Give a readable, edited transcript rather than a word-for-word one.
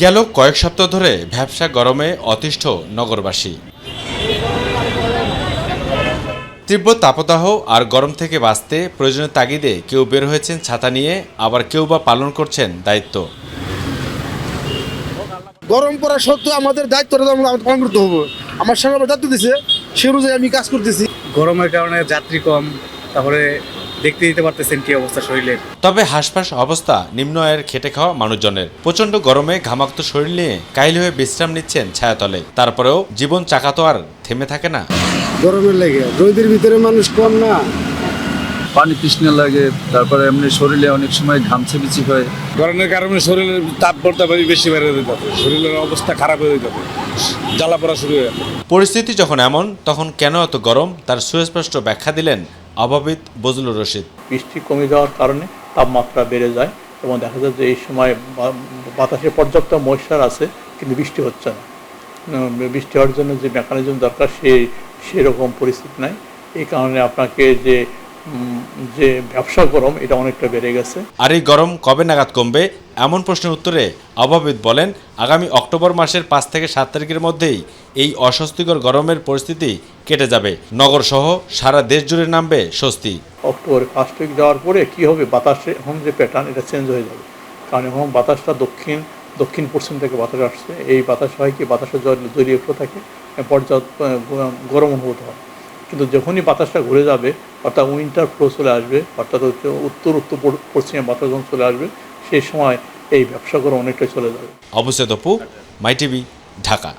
গেল কয়েক সপ্তাহ ধরে ভ্যাপসা গরমে অতিষ্ঠ নগরবাসী। তীব্র তাপদাহ আর গরম থেকে বাঁচতে প্রয়োজনীয় তাগিদে কেউ বের হয়েছেন ছাতা নিয়ে, আবার কেউ বা পালন করছেন দায়িত্ব। গরম পড়া সত্ত্বেও আমাদের দায়িত্বটা পালন করতে হবে। আমার সঙ্গে দায়িত্ব দিছে, সে অনুযায়ী আমি কাজ করতেছি। গরমের কারণে যাত্রী কম, তারপরে দেখতে দিতে পারতেছেন কি অবস্থা শরীরের। তবে হাঁসফাঁস অবস্থা নিম্ন আয়ের খেটে খাওয়া মানুষজনের। প্রচণ্ড গরমে ঘামাক্ত শরীর নিয়ে কাইল হয়ে বিশ্রাম নিচ্ছেন ছায়াতলে। তারপরেও জীবন চাকা তো আর থেমে থাকে না। গরমের লেগে রোদের ভিতরে মানুষ কম না, পানি তৃষ্ণা লাগে, তারপরে এমনি শরীরে অনেক সময় ঘামছে বিচি হয়। গরমের কারণে শরীরের তাপমাত্রা বেশি বেড়ে যেতে হবে, শরীরের অবস্থা খারাপ হয়ে যেতে হবে, জ্বালা পড়া শুরু হয়ে যাবে। পরিস্থিতি যখন এমন, তখন কেন এত গরম তার সুস্পষ্ট ব্যাখ্যা দিলেন অভাবিত বজলুর রশিদ। বৃষ্টি কমে যাওয়ার কারণে তাপমাত্রা বেড়ে যায় এবং দেখা যায় যে এই সময় বাতাসে পর্যাপ্ত ময়েশ্চার আছে কিন্তু বৃষ্টি হচ্ছে না। বৃষ্টি হওয়ার জন্য যে মেকানিজম দরকার সেরকম পরিস্থিতি নাই। এই কারণে আপনাকে যে ব্যবসা গরম এটা অনেকটা বেড়ে গেছে। আর এই গরম কবে নাগাদ কমবে এমন প্রশ্নের উত্তরে অভাবিত বলেন, আগামী অক্টোবর মাসের 5 থেকে 7 তারিখের মধ্যেই এই অস্বস্তিকর গরমের পরিস্থিতি কেটে যাবে। নগর সহ সারা দেশ জুড়ে নামবে স্বস্তি। অক্টোবরের 1 উইক যাওয়ার পরে কি হবে, বাতাসে এখন যে প্যাটার্ন এটা চেঞ্জ হয়ে যাবে। কারণ এখন বাতাসটা দক্ষিণ পশ্চিম থেকে বাতাস আসছে। এই বাতাস হয় কি, বাতাসের জলীয় উঠে থাকে, পর্যাপ্ত গরম অনুভূত হয়। কিন্তু যখনই বাতাসটা ঘুরে যাবে, অর্থাৎ উইন্টার ফ্লো চলে আসবে, অর্থাৎ হচ্ছে উত্তর পশ্চিমে বাতাস যখন চলে আসবে, সেই সময় এই ব্যবসা গরম অনেকটাই চলে যাবে। অবশ্যই দপু, মাই টিভি, ঢাকা।